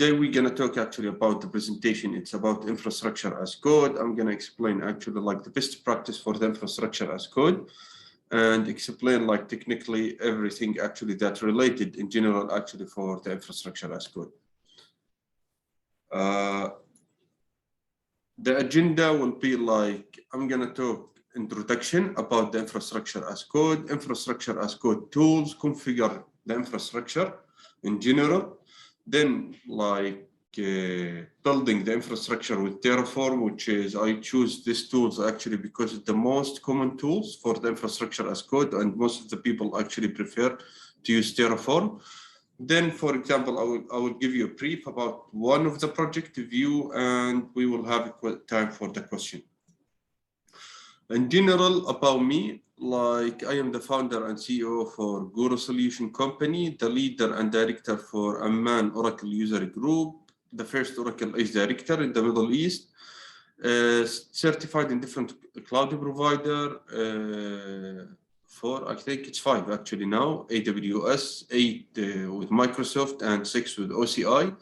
today we're gonna talk actually about the presentation. It's about infrastructure as code. I'm gonna explain actually like the best practice for the infrastructure as code, and explain like technically everything actually that related in general actually for the infrastructure as code. The agenda will be like, I'm gonna talk introduction about the infrastructure as code tools, configure the infrastructure in general, then like building the infrastructure with Terraform, which is I choose these tools actually because it's the most common tools for the infrastructure as code, and most of the people actually prefer to use Terraform. Then, for example, I will give you a brief about one of the project view, and we will have time for the question. In general, about me, like I am the founder and CEO for Guru Solution Company, the leader and director for Amman Oracle User Group, the first Oracle Edge director in the Middle East, certified in different cloud provider, I think it's 5 actually now, AWS, 8 with Microsoft, and 6 with OCI.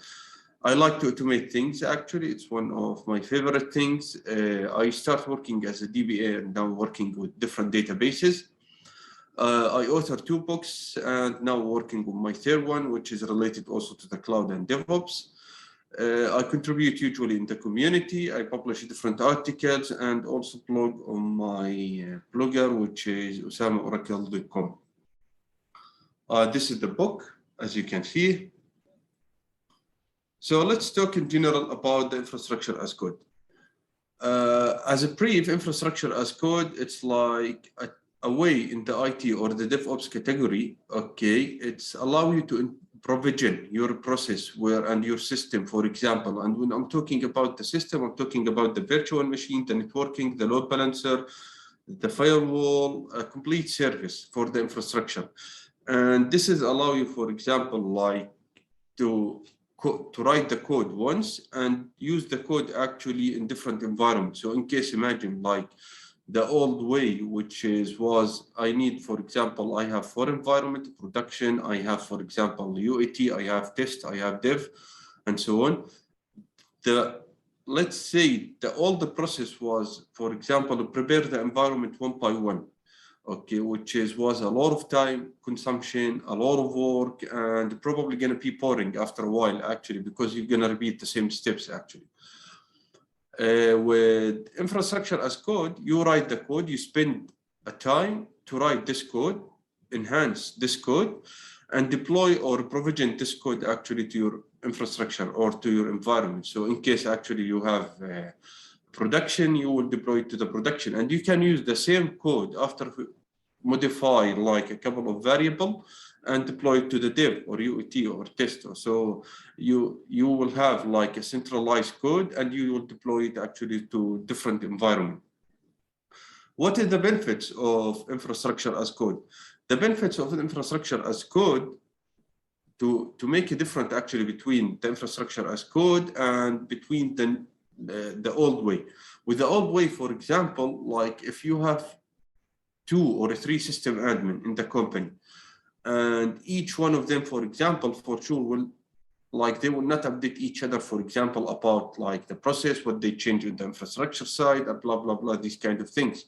I like to automate things actually. It's one of my favorite things. I start working as a DBA and now working with different databases. I authored 2 books and now working on my 3rd one, which is related also to the cloud and DevOps. I contribute usually in the community. I publish different articles and also blog on my blogger, which is osamaoracle.com. This is the book, as you can see. So let's talk in general about the infrastructure as code. As a brief, infrastructure as code, it's like a way in the IT or the DevOps category. Okay, it's allow you to provision your process and your system, for example. And when I'm talking about the system, I'm talking about the virtual machine, the networking, the load balancer, the firewall, a complete service for the infrastructure. And this is allow you, for example, like to write the code once and use the code actually in different environments. So in case, imagine like the old way, which was I need, for example, I have 4 environment, production, I have, for example, UAT, I have test, I have dev, and so on. Let's say all the process was, for example, to prepare the environment one by one. Okay, which was a lot of time consumption, a lot of work, and probably going to be boring after a while, actually, because you're going to repeat the same steps, actually. With infrastructure as code, you write the code, you spend a time to write this code, enhance this code, and deploy or provision this code actually to your infrastructure or to your environment. So in case actually you have production, you will deploy it to the production, and you can use the same code after modify like a couple of variable and deploy it to the dev or UAT or test. So you will have like a centralized code and you will deploy it actually to different environment. What is the benefits of infrastructure as code? The benefits of infrastructure as code, to make a difference actually between the infrastructure as code and between the old way. With the old way, for example, like if you have 2 or 3 system admin in the company, and each one of them, for example, for sure will, like they will not update each other, for example, about like the process, what they change in the infrastructure side, and blah, blah, blah, these kind of things.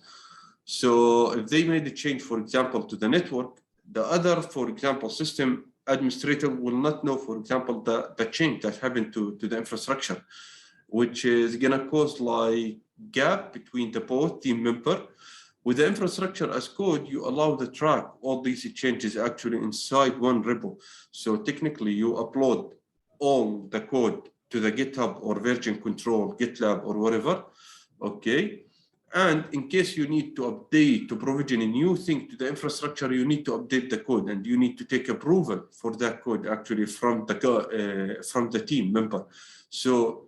So if they made a change, for example, to the network, the other, for example, system administrator will not know, for example, the change that happened to the infrastructure, which is gonna cause like gap between the both team member. With the infrastructure as code, you allow the track all these changes actually inside one repo. So technically you upload all the code to the GitHub or version control, GitLab or whatever, okay? And in case you need to update, to provision a new thing to the infrastructure, you need to update the code and you need to take approval for that code actually from the team member. So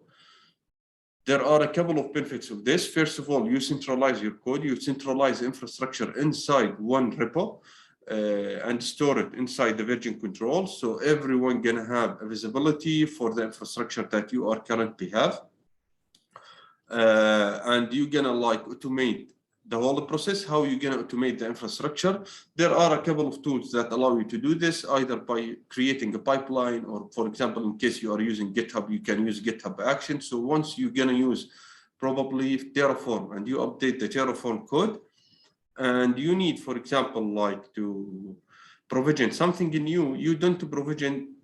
there are a couple of benefits of this. First of all, you centralize your code, you centralize infrastructure inside one repo and store it inside the version control. So everyone gonna have a visibility for the infrastructure that you are currently have. And you're gonna like automate the whole process, how you're going to automate the infrastructure. There are a couple of tools that allow you to do this, either by creating a pipeline, or for example, in case you are using GitHub, you can use GitHub Action. So once you're going to use probably Terraform and you update the Terraform code, and you need, for example, like to provision something new, you don't provision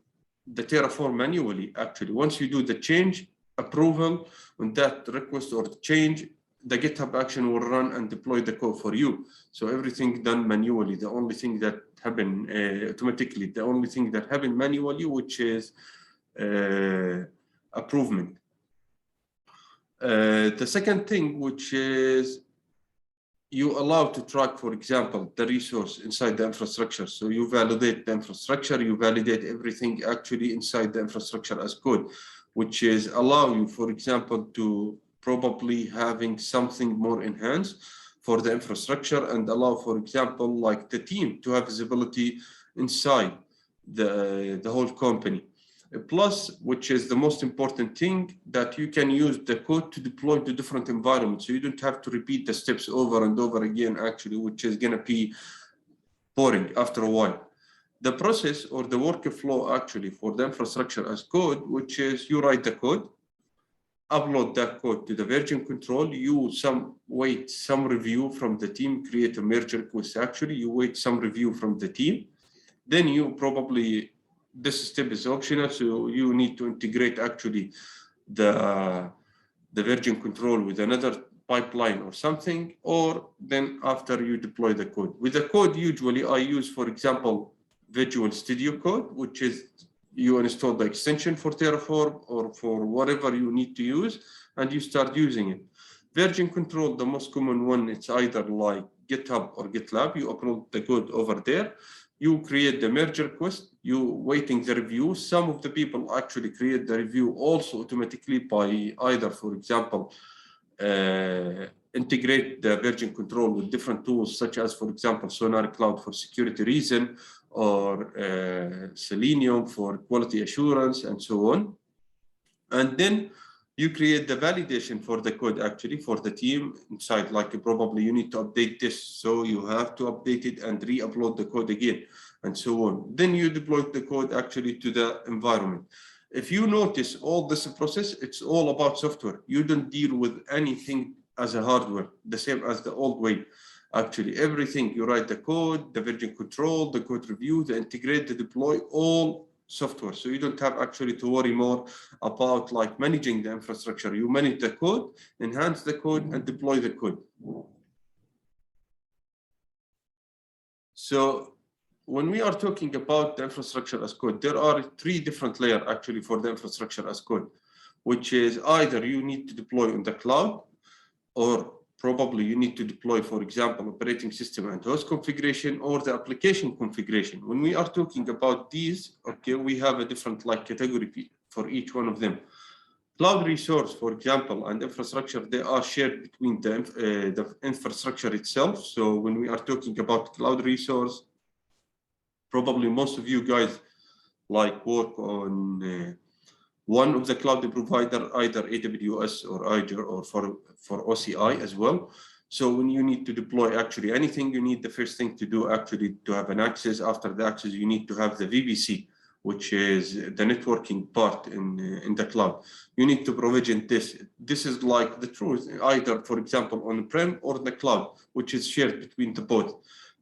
the Terraform manually. Actually, once you do the change approval on that request or change, the GitHub action will run and deploy the code for you. So everything done manually. The only thing that happened automatically, the only thing that happened manually, which is approvement. The second thing, which is you allow to track, for example, the resource inside the infrastructure. So you validate the infrastructure, you validate everything actually inside the infrastructure as code, which is allow you, for example, to probably having something more enhanced for the infrastructure, and allow, for example, like the team to have visibility inside the whole company. Plus, which is the most important thing, that you can use the code to deploy to different environments. So you don't have to repeat the steps over and over again, actually, which is going to be boring after a while. The process or the workflow actually for the infrastructure as code, which is you write the code, upload that code to the version control, you wait some review from the team, create a merge request actually, you wait some review from the team, then you probably, this step is optional, so you need to integrate actually the version control with another pipeline or something, or then after you deploy the code. With the code, usually I use, for example, Visual Studio Code, which is you install the extension for Terraform or for whatever you need to use, and you start using it. Version control, the most common one, it's either like GitHub or GitLab. You upload the code over there. You create the merge request, you waiting the review. Some of the people actually create the review also automatically by either, for example, integrate the version control with different tools, such as, for example, Sonar Cloud for security reason, or Selenium for quality assurance, and so on. And then you create the validation for the code actually for the team inside, like probably you need to update this, so you have to update it and re-upload the code again, and so on. Then you deploy the code actually to the environment. If you notice all this process, it's all about software. You don't deal with anything as a hardware, the same as the old way. Actually, everything, you write the code, the version control, the code review, the integrate, the deploy, all software. So you don't have actually to worry more about like managing the infrastructure. You manage the code, enhance the code, and deploy the code. So when we are talking about the infrastructure as code, there are 3 different layers actually for the infrastructure as code, which is either you need to deploy on the cloud, or probably you need to deploy, for example, operating system and host configuration, or the application configuration. When we are talking about these, okay, we have a different like category for each one of them. Cloud resource, for example, and infrastructure, they are shared between the infrastructure itself. So when we are talking about cloud resource, probably most of you guys like work on one of the cloud provider, either AWS or Azure, or for OCI as well. So when you need to deploy actually anything, you need the first thing to do actually to have an access. After the access, you need to have the VPC, which is the networking part in the cloud. You need to provision this. This is like the truth, either, for example, on-prem or the cloud, which is shared between the both.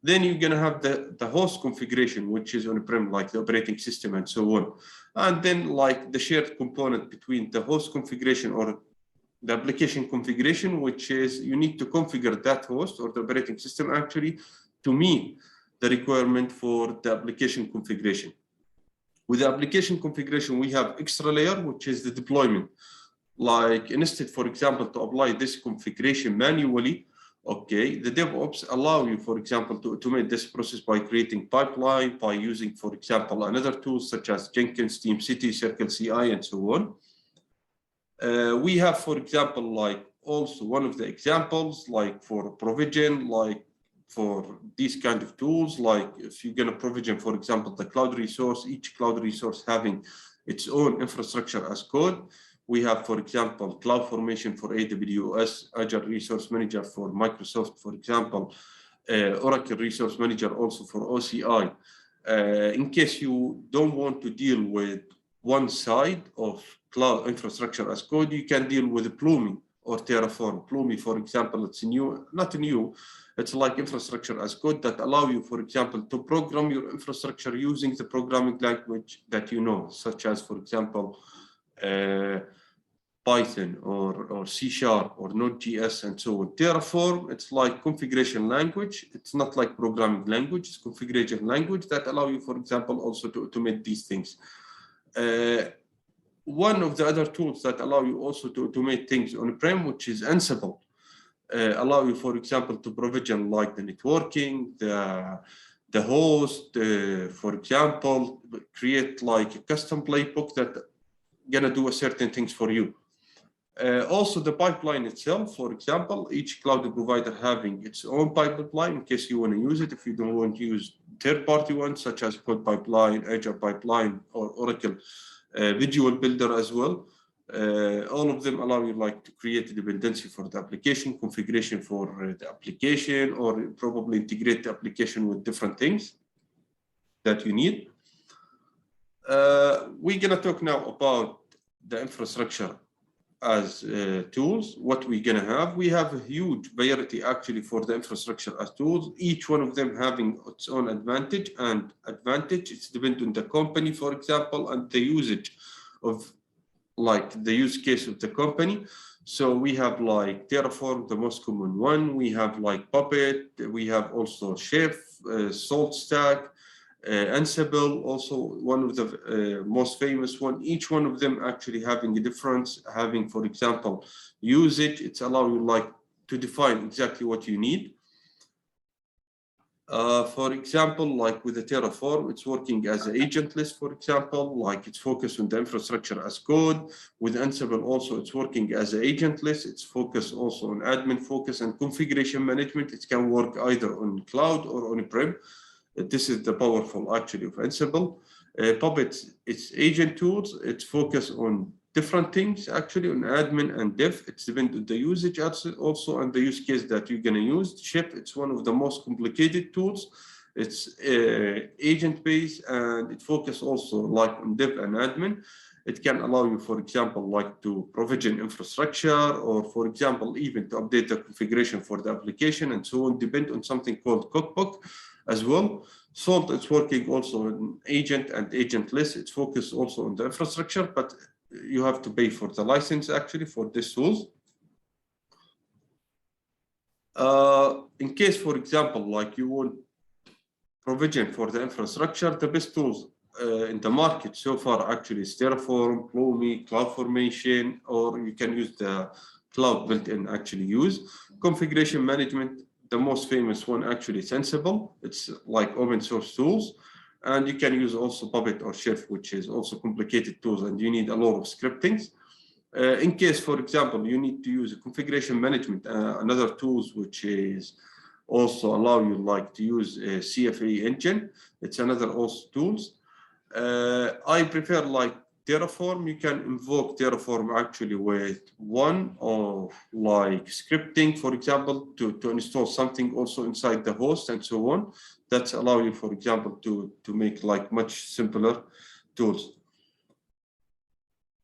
Then you're going to have the host configuration, which is on-prem, like the operating system and so on. And then like the shared component between the host configuration or the application configuration, which is you need to configure that host or the operating system actually to meet the requirement for the application configuration. With the application configuration, we have extra layer, which is the deployment. Like instead, for example, to apply this configuration manually, okay, the DevOps allow you, for example, to automate this process by creating pipeline, by using, for example, another tools such as Jenkins, TeamCity, Circle CI, and so on. We have, for example, like also one of the examples, like for provision, like for these kind of tools, like if you're going to provision, for example, the cloud resource, each cloud resource having its own infrastructure as code. We have, for example, CloudFormation for AWS, Azure Resource Manager for Microsoft, for example, Oracle Resource Manager also for OCI. In case you don't want to deal with one side of cloud infrastructure as code, you can deal with Plumi or Terraform. Plumi, for example, it's new, not new, it's like infrastructure as code that allow you, for example, to program your infrastructure using the programming language that you know, such as, for example, Python or C# or Node.js and so on. Terraform, it's like configuration language. It's not like programming language, it's configuration language that allow you, for example, also to automate these things. One of the other tools that allow you also to automate things on-prem, which is Ansible, allow you, for example, to provision like the networking, the host, for example, create like a custom playbook that gonna do a certain things for you. Also the pipeline itself, for example, each cloud provider having its own pipeline in case you want to use it. If you don't want to use third-party ones such as Code Pipeline, Azure Pipeline, or Oracle Visual Builder as well. All of them allow you like to create a dependency for the application, configuration for the application, or probably integrate the application with different things that you need. We're gonna talk now about the infrastructure as tools. What we're gonna have, we have a huge variety actually for the infrastructure as tools, each one of them having its own advantage and advantage. It's dependent on the company, for example, and the usage of like the use case of the company. So we have like Terraform, the most common one. We have like Puppet. We have also Chef, Salt Stack, Ansible, also one of the most famous one. Each one of them actually having a difference, having, for example, usage. It's allow you like to define exactly what you need. For example, like with the Terraform, it's working as an agentless, for example, like it's focused on the infrastructure as code. With Ansible also, it's working as an agentless. It's focused also on admin focus and configuration management. It can work either on cloud or on-prem. This is the powerful actually of Ansible. Puppet, it's agent tools. It's focused on different things actually on admin and dev. It's dependent on the usage also and the use case that you're gonna use. Chef, it's one of the most complicated tools. It's agent based and it focuses also like on dev and admin. It can allow you, for example, like to provision infrastructure or, for example, even to update the configuration for the application and so on, depend on something called cookbook as well. Salt, it's working also on agent and agentless. It's focused also on the infrastructure, but you have to pay for the license actually for these tools. In case, for example, like you want provision for the infrastructure, the best tools in the market so far actually is Terraform, Plumi, CloudFormation, or you can use the cloud built-in actually use. Configuration management, the most famous one actually is Ansible. It's like open source tools. And you can use also Puppet or Chef, which is also complicated tools and you need a lot of scriptings. In case, for example, you need to use a configuration management, another tools which is also allow you like to use a CFA engine. It's another also tools. I prefer like Terraform. You can invoke Terraform actually with one of like scripting, for example, to install something also inside the host and so on. That's allow you, for example, to make like much simpler tools.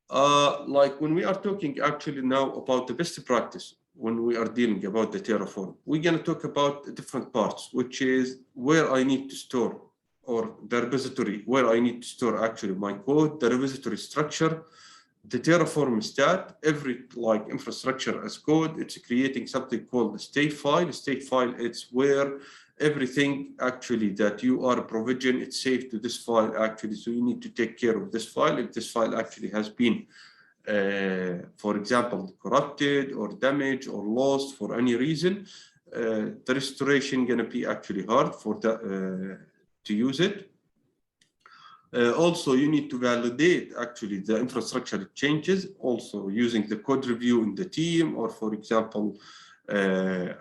Like when we are talking actually now about the best practice, when we are dealing about the Terraform, we're going to talk about different parts, which is where I need to store or the repository, where I need to store actually my code, the repository structure, the Terraform stat, every like infrastructure as code, it's creating something called the state file. The state file, it's where everything actually that you are provision, it's saved to this file actually. So you need to take care of this file. If this file actually has been, for example, corrupted or damaged or lost for any reason, the restoration gonna be actually hard for the, to use it. Also, you need to validate actually the infrastructure changes, also using the code review in the team, or for example,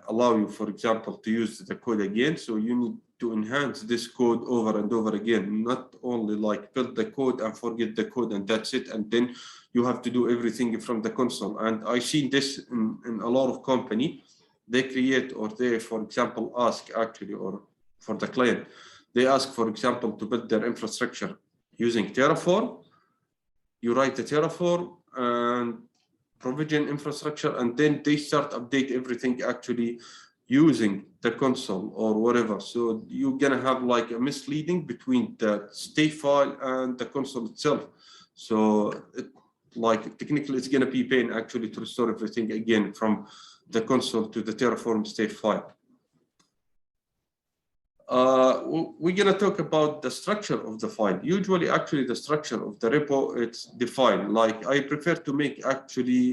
allow you, for example, to use the code again. So you need to enhance this code over and over again, not only like build the code and forget the code and that's it, and then you have to do everything from the console. And I see this in a lot of company. They create, or they, for example, ask actually, or for the client, they ask, for example, to build their infrastructure using Terraform. You write the Terraform and provision infrastructure, and then they start update everything actually using the console or whatever. So you're gonna have like a misleading between the state file and the console itself. So like technically it's gonna be pain actually to restore everything again from the console to the Terraform state file. We're gonna talk about the structure of the file. Usually actually the structure of the repo, it's defined. Like I prefer to make actually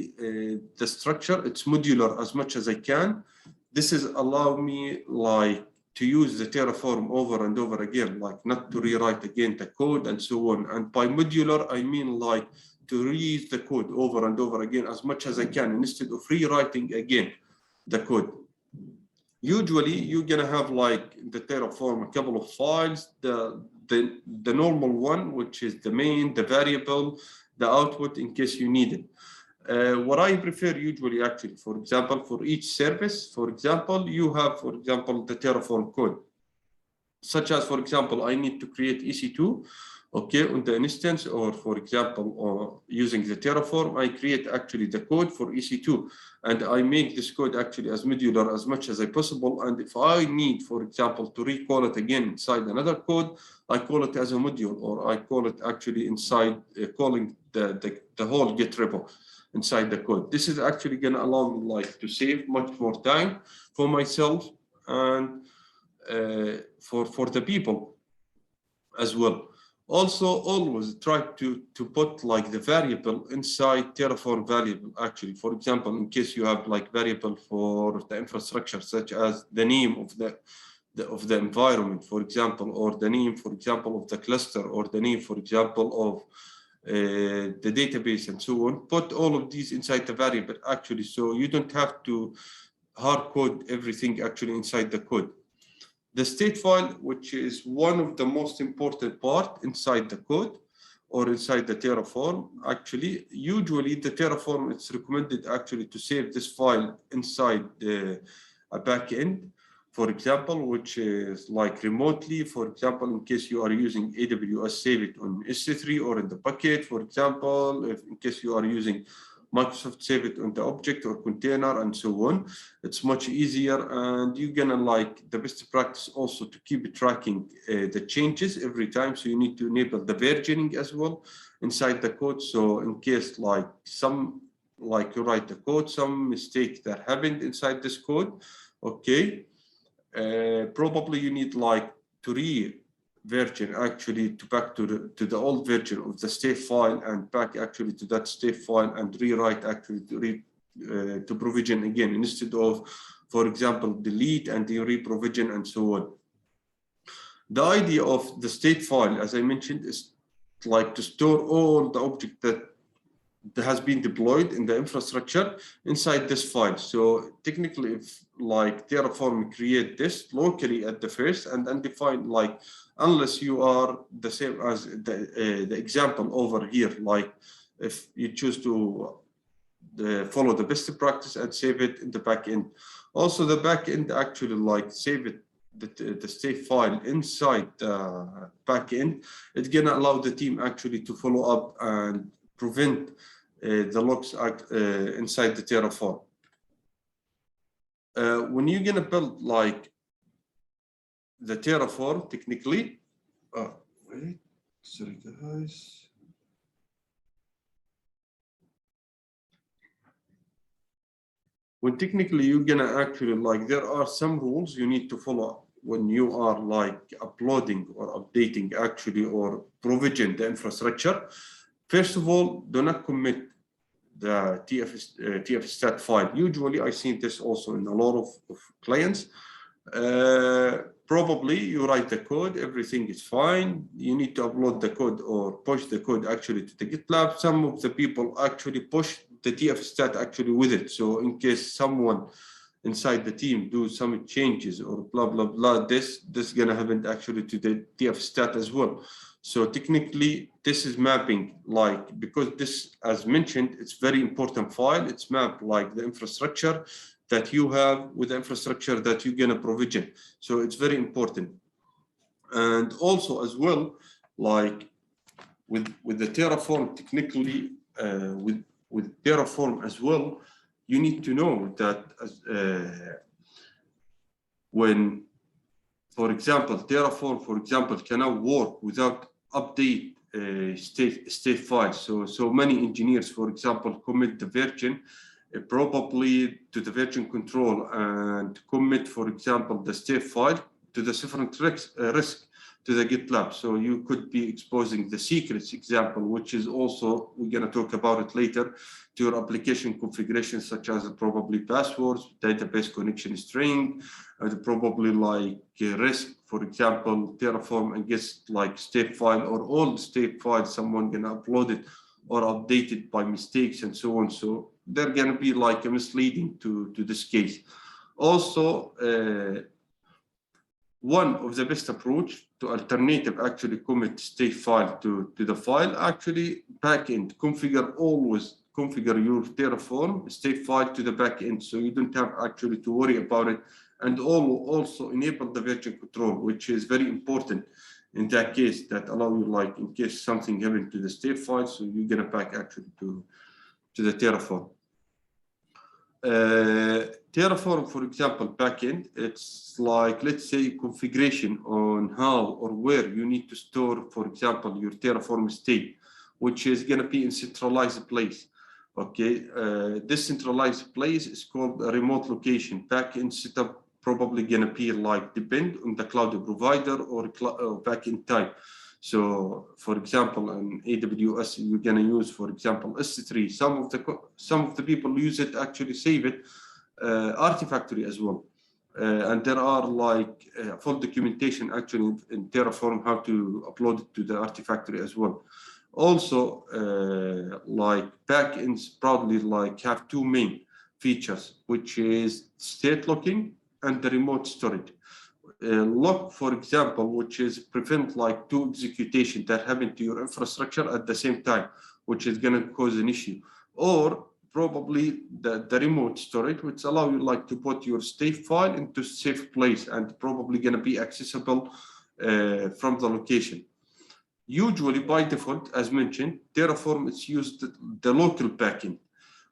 the structure, it's modular as much as I can. This is allow me like to use the Terraform over and over again, like not to rewrite again the code and so on. And by modular, I mean like to reuse the code over and over again as much as I can instead of rewriting again the code. Usually you're gonna have like the Terraform a couple of files, the normal one, which is the main, the variable, the output in case you need it. What I prefer usually actually, for example, for each service, for example, you have, for example, the Terraform code, such as, for example, I need to create EC2, okay, on the instance, or for example, or using the Terraform, I create actually the code for EC2, and I make this code actually as modular as much as I possible. And if I need, for example, to recall it again inside another code, I call it as a module, or I call it actually inside calling the whole Git repo inside the code. This is actually going to allow me like to save much more time for myself and for the people as well. Also, always try to put like the variable inside Terraform variable actually. For example, in case you have like variable for the infrastructure, such as the name of the environment, for example, or the name, for example, of the cluster, or the name, for example, of the database and so on. Put all of these inside the variable actually, so you don't have to hard code everything actually inside the code. The state file, which is one of the most important part inside the code or inside the Terraform, actually, usually the Terraform, it's recommended actually to save this file inside a backend, for example, which is like remotely. For example, in case you are using AWS, save it on S3 or in the bucket, for example. If in case you are using Microsoft, save it on the object or container and so on. It's much easier, and you're gonna like the best practice also to keep tracking the changes every time. So you need to enable the versioning as well inside the code. So in case like you write the code, some mistake that happened inside this code, okay, probably you need like to version actually to back to the old version of the state file, and back actually to that state file and rewrite actually to provision again, instead of, for example, delete and re-provision and so on. The idea of the state file, as I mentioned, is like to store all the object that has been deployed in the infrastructure inside this file. So technically, if like Terraform create this locally at the first and undefined, like unless you are the same as the example over here, like if you choose to follow the best practice and save it in the backend. Also, the backend actually like save it the state file inside the backend. It's gonna allow the team actually to follow up and prevent the logs inside the Terraform. When you're gonna build like the Terraform, technically, wait, sorry guys. When technically you're gonna actually like, there are some rules you need to follow when you are like uploading or updating actually or provision the infrastructure. First of all, do not commit the tf-stat file. Usually I see this also in a lot of clients. Probably you write the code, everything is fine. You need to upload the code or push the code actually to the GitLab. Some of the people actually push the tf-stat actually with it. So in case someone inside the team do some changes or blah blah blah, this gonna happen actually to the TF stat as well. So technically this is mapping, like, because this, as mentioned, it's very important file. It's mapped like the infrastructure that you have with the infrastructure that you're gonna provision. So it's very important. And also as well, like with the Terraform, technically with Terraform as well, you need to know that when, for example, Terraform, for example, cannot work without update state files. So many engineers, for example, commit the version probably to the version control and commit, for example, the state file to the different risk to the GitLab. So you could be exposing the secrets example, which is also, we're going to talk about it later, to your application configuration, such as probably passwords, database connection string, probably like risk, for example, Terraform against like state file or all state files, someone going to upload it or update it by mistakes and so on. So they're going to be like a misleading to this case. Also, one of the best approach to alternative actually commit state file to the file, actually backend always configure your Terraform state file to the backend, so you don't have actually to worry about it. And also enable the version control, which is very important in that case, that allow you, like, in case something happened to the state file, so you're gonna back actually to the Terraform. Terraform, for example, backend, it's like, let's say, configuration on how or where you need to store, for example, your Terraform state, which is going to be in centralized place. Okay, this centralized place is called a remote location. Backend setup probably going to be like depend on the cloud provider or backend type. So, for example, in AWS, you're going to use, for example, S3. Some of the people use it, actually save it, Artifactory as well. And there are like full documentation actually in Terraform how to upload it to the Artifactory as well. Also, like backends probably like have two main features, which is state locking and the remote storage. Lock, for example, which is prevent like two execution that happen to your infrastructure at the same time, which is going to cause an issue. Or probably the remote storage, which allow you like to put your state file into safe place and probably going to be accessible from the location. Usually by default, as mentioned, Terraform is used the local backend,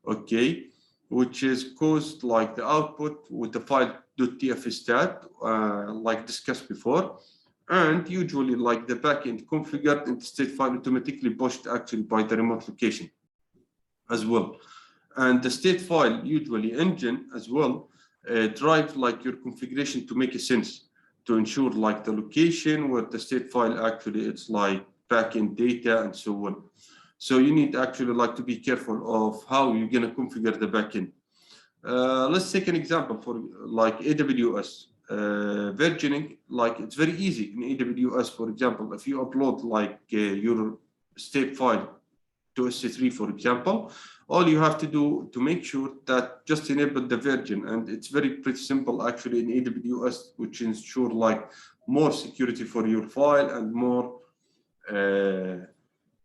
okay, which is caused like the output with the file.tfstat, like discussed before, and usually like the backend configured and the state file automatically pushed actually by the remote location as well. And the state file usually engine as well drive like your configuration to make a sense, to ensure like the location where the state file actually it's like backend data and so on. So you need actually like to be careful of how you're going to configure the backend. Let's take an example for like AWS versioning. Like it's very easy in AWS, for example, if you upload like your state file to S3, for example, all you have to do to make sure that just enable the version, and it's pretty simple actually in AWS, which ensure like more security for your file and more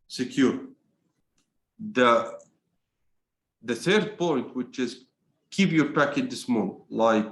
secure. The third point, which is keep your package small. Like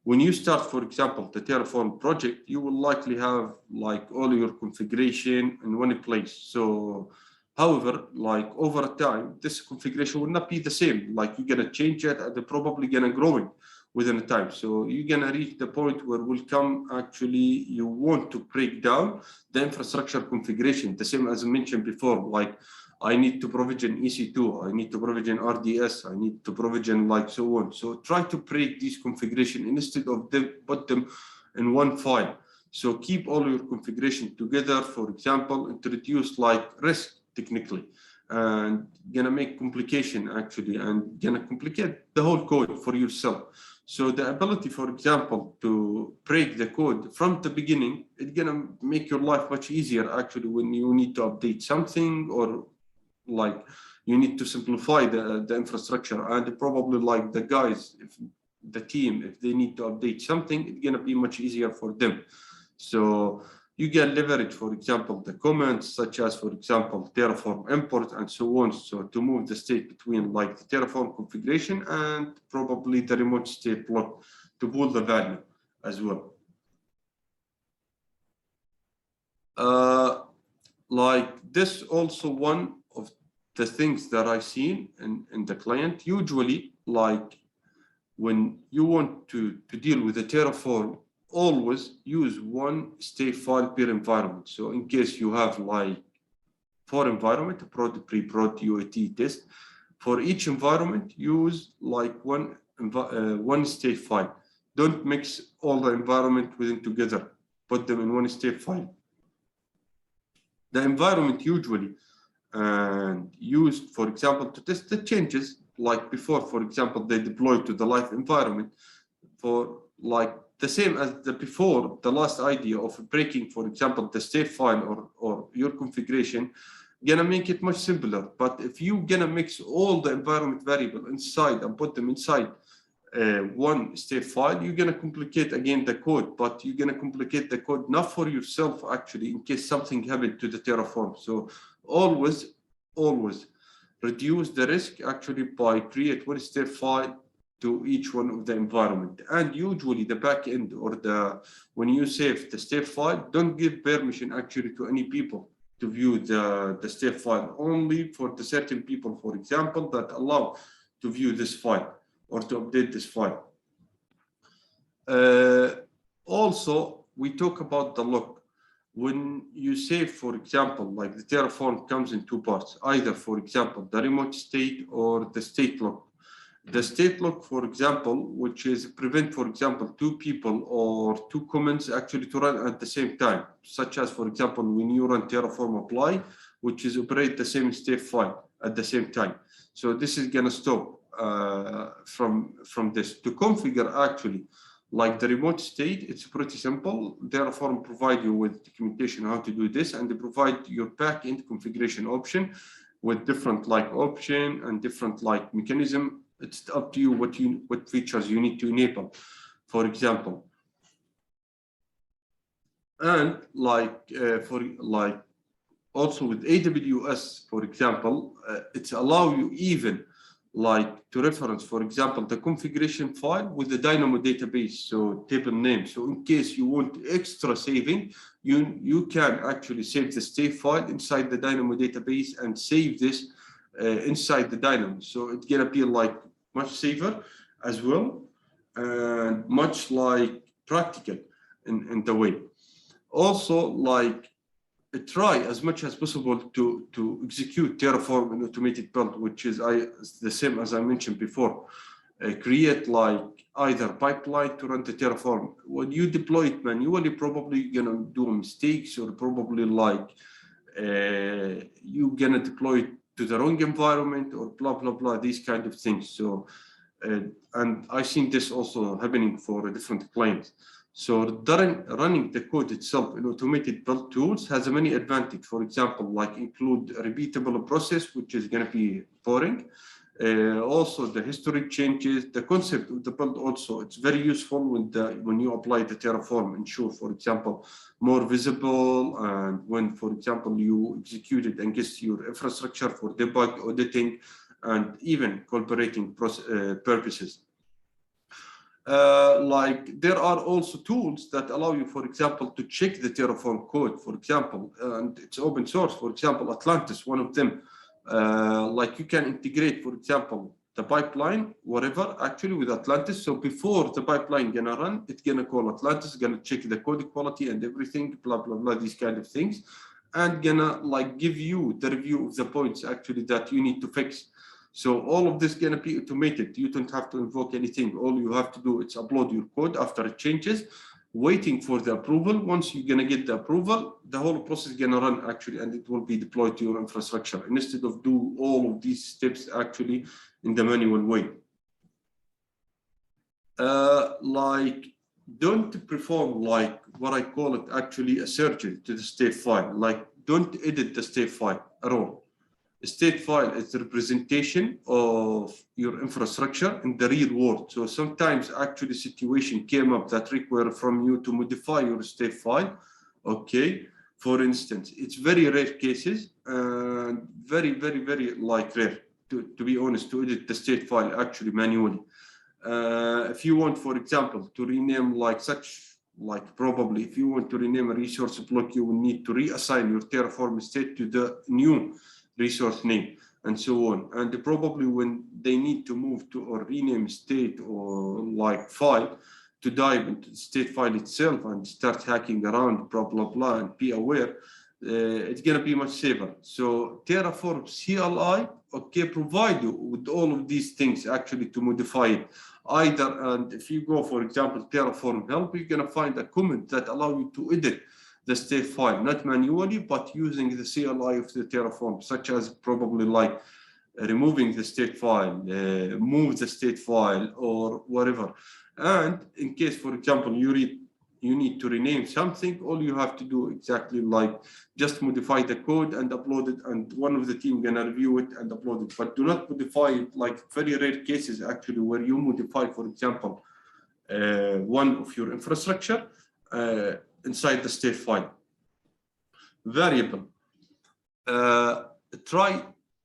when you start, for example, the Terraform project, you will likely have like all your configuration in one place. So, however, like over time, this configuration will not be the same. Like you're gonna change it, and they're probably gonna grow within a time. So you're gonna reach the point where will come actually you want to break down the infrastructure configuration, the same as I mentioned before. Like I need to provision EC2, I need to provision RDS, I need to provision like so on. So try to break these configuration instead of put them in one file. So keep all your configuration together. For example, introduce like risk technically, and gonna make complication actually, and gonna complicate the whole code for yourself. So the ability, for example, to break the code from the beginning, it's gonna make your life much easier actually when you need to update something, or like you need to simplify the infrastructure. And probably like the guys, if the team, if they need to update something, it's gonna be much easier for them. So you can leverage, for example, the comments such as, for example, Terraform import and so on. So to move the state between like the Terraform configuration and probably the remote state block to pull the value as well. Like this also one of the things that I've seen in the client. Usually, like when you want to deal with the Terraform, always use one state file per environment. So in case you have like 4 environment, prod, pre-prod, UAT, test, for each environment, use like one state file. Don't mix all the environment within together. Put them in one state file. The environment usually used, for example, to test the changes, like before, for example, they deploy to the live environment for like the same as the before, the last idea of breaking, for example, the state file or your configuration, gonna make it much simpler. But if you gonna mix all the environment variable inside and put them inside one state file, you're gonna complicate again the code, but you're gonna complicate the code not for yourself actually, in case something happened to the Terraform. So always reduce the risk actually by create one state file to each one of the environment. And usually the backend or when you save the state file, don't give permission actually to any people to view the state file, only for the certain people, for example, that allow to view this file or to update this file. Also, we talk about the lock. When you save, for example, like the Terraform comes in 2 parts, either, for example, the remote state or the state lock. The state lock, for example, which is prevent, for example, 2 people or 2 comments actually to run at the same time, such as, for example, when you run Terraform apply, which is operate the same state file at the same time. So this is gonna stop from this. To configure actually like the remote state, it's pretty simple. Terraform provide you with documentation how to do this, and they provide your backend configuration option with different like option and different like mechanism. It's up to you what features you need to enable, for example. And also with AWS, for example, it's allow you even like to reference, for example, the configuration file with the Dynamo database, so table name. So in case you want extra saving, you can actually save the state file inside the Dynamo database and save this inside the Dynamo. So it's gonna be like much safer as well, and much like practical in the way. Also, like try as much as possible to execute Terraform in automated build, which is the same as I mentioned before. Create like either pipeline to run the Terraform. When you deploy it manually, probably you're gonna do mistakes, or probably like you're gonna deploy it to the wrong environment, or blah blah blah, these kind of things. So and I've seen this also happening for different clients. So running the code itself in automated build tools has many advantages. For example, like include a repeatable process, which is going to be boring. Also, the history changes. The concept of the build also, it's very useful when you apply the Terraform. Ensure, for example, more visible, and when, for example, you execute it against your infrastructure for debug, auditing, and even collaborating purposes. Like there are also tools that allow you, for example, to check the Terraform code, for example, and it's open source. For example, Atlantis, one of them. Like you can integrate, for example, the pipeline, whatever, actually with Atlantis. So before the pipeline gonna run, it's gonna call Atlantis, gonna check the code quality and everything, blah blah blah, these kind of things, and gonna like give you the review of the points actually that you need to fix. So all of this gonna be automated. You don't have to invoke anything. All you have to do is upload your code after it changes, waiting for the approval. Once you're gonna get the approval, the whole process is gonna run actually, and it will be deployed to your infrastructure instead of do all of these steps actually in the manual way. Like don't perform like what I call it actually a surgery to the state file. Like don't edit the state file at all. A state file is the representation of your infrastructure in the real world. So sometimes actually situation came up that require from you to modify your state file. Okay, for instance, it's very rare cases and very like rare to be honest to edit the state file actually manually. If you want, for example, to rename probably if you want to rename a resource block, you will need to reassign your Terraform state to the new resource name and so on. And probably when they need to move to or rename state or like file, to dive into the state file itself and start hacking around, blah, blah, blah, and be aware, it's going to be much safer. So Terraform CLI, okay, provide you with all of these things actually to modify it. Either, and if you go, for example, Terraform help, you're going to find a comment that allow you to edit the state file, not manually, but using the CLI of the Terraform, such as probably like removing the state file, move the state file, or whatever. And in case, for example, you need to rename something, all you have to do exactly like just modify the code and upload it, and one of the team gonna review it and upload it. But do not modify it, like very rare cases actually where you modify, for example, one of your infrastructure inside the state file. Variable. Try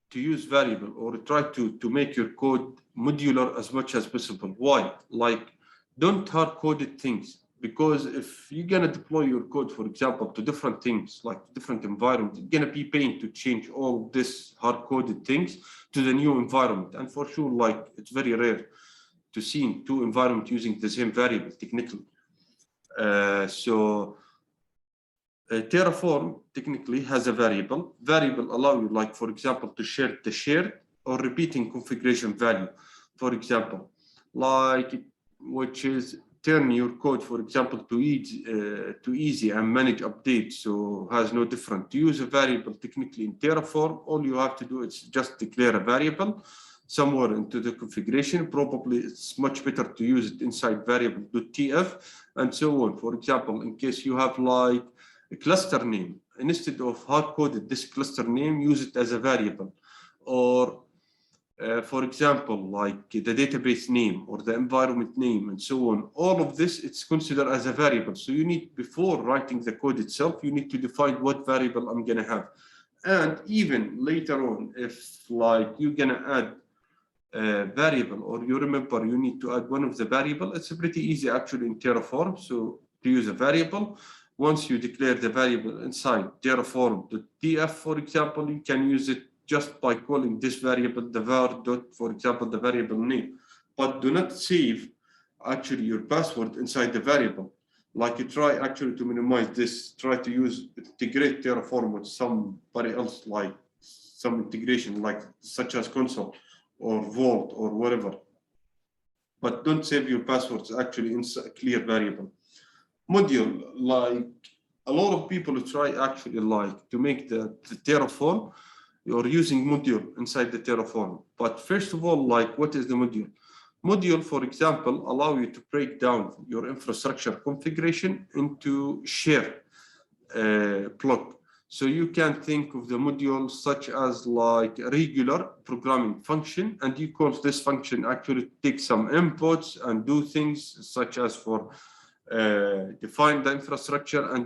to use variable or try to make your code modular as much as possible. Why? Like, don't hard-coded things, because if you're gonna deploy your code, for example, to different things, like different environments, it's gonna be pain to change all this hard-coded things to the new environment. And for sure, like it's very rare to see two environments using the same variable technically. Terraform technically has a variable. Variable allow you, like for example, to share the shared or repeating configuration value. For example, like which is turn your code, for example, to easy and manage updates. So has no different. To use a variable technically in Terraform, all you have to do is just declare a variable somewhere into the configuration. Probably it's much better to use it inside variable.tf and so on. For example, in case you have like a cluster name, instead of hard-coded this cluster name, use it as a variable. Or for example, like the database name or the environment name and so on. All of this, it's considered as a variable. So you need, before writing the code itself, you need to define what variable I'm gonna have. And even later on, if like you're gonna add a variable, or you remember you need to add one of the variable, it's pretty easy actually in Terraform. So to use a variable, once you declare the variable inside Terraform.tf, for example, you can use it just by calling this variable the var dot, for example, the variable name. But do not save actually your password inside the variable. Like you try actually to minimize this, try to integrate Terraform with somebody else, like some integration, like such as console or Vault or whatever. But don't save your passwords actually in a clear variable. Module, like a lot of people try actually like to make the Terraform or using module inside the Terraform. But first of all, like what is the module? Module, for example, allow you to break down your infrastructure configuration into share block. So you can think of the module such as like a regular programming function, and you call this function actually take some inputs and do things such as for define the infrastructure, and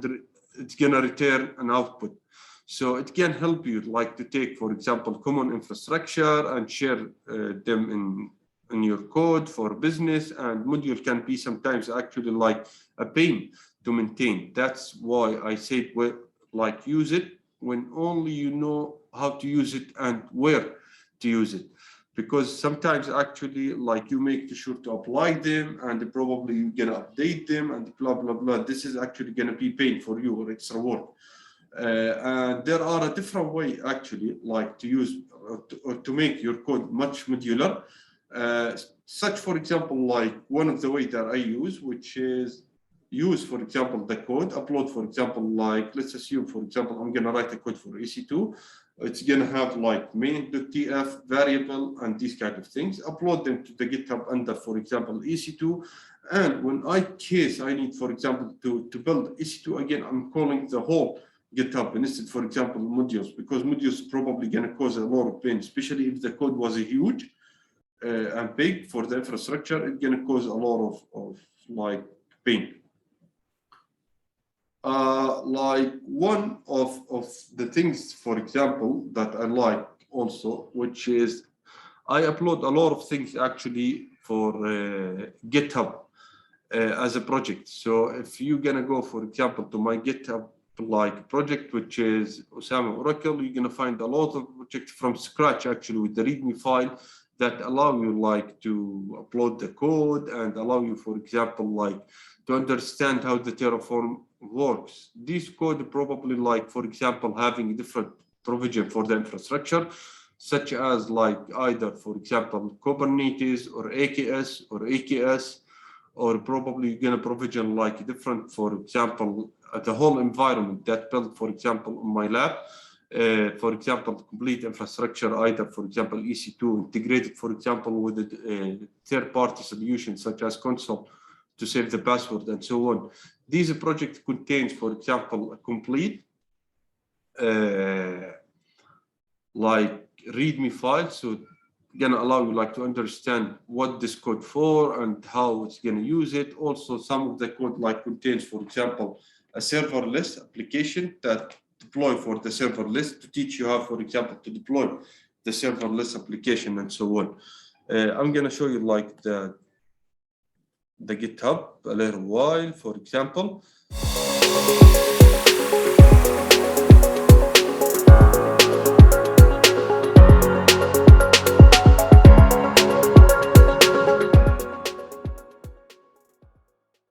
it's gonna return an output. So it can help you like to take, for example, common infrastructure and share them in your code for business, and module can be sometimes actually like a pain to maintain. That's why I said like use it when only you know how to use it and where to use it. Because sometimes actually like you make sure to apply them and probably you're gonna update them and blah, blah, blah. This is actually gonna be pain for you or extra work. And there are a different way actually like to use or to make your code much modular. Such for example, like one of the way that I use, which is use, for example, the code, upload, for example, like let's assume, for example, I'm gonna write a code for EC2. It's gonna have like main.tf variable and these kind of things. Upload them to the GitHub under, for example, EC2. And when I need, for example, to build EC2 again, I'm calling the whole GitHub instead, for example, modules, because modules probably going to cause a lot of pain, especially if the code was huge and big for the infrastructure. It's going to cause a lot of like pain. Like one of the things, for example, that I like also, which is I upload a lot of things actually for GitHub as a project. So if you're gonna go, for example, to my GitHub like project, which is Osama Oracle, you're gonna find a lot of projects from scratch actually with the README file that allow you like to upload the code and allow you, for example, like to understand how the Terraform works. This code probably like, for example, having different provision for the infrastructure, such as like either, for example, Kubernetes or AKS or AKS, or probably you're going to provision like different, for example, the whole environment that built, for example, on my lab, for example, complete infrastructure, either, for example, EC2 integrated, for example, with a third-party solution such as console to save the password and so on. These project contains, for example, a complete like README file, so gonna allow you like to understand what this code for and how it's gonna use it. Also, some of the code like contains, for example, a serverless application that deploy for the serverless to teach you how, for example, to deploy the serverless application and so on. I'm gonna show you like the GitHub a little while, for example.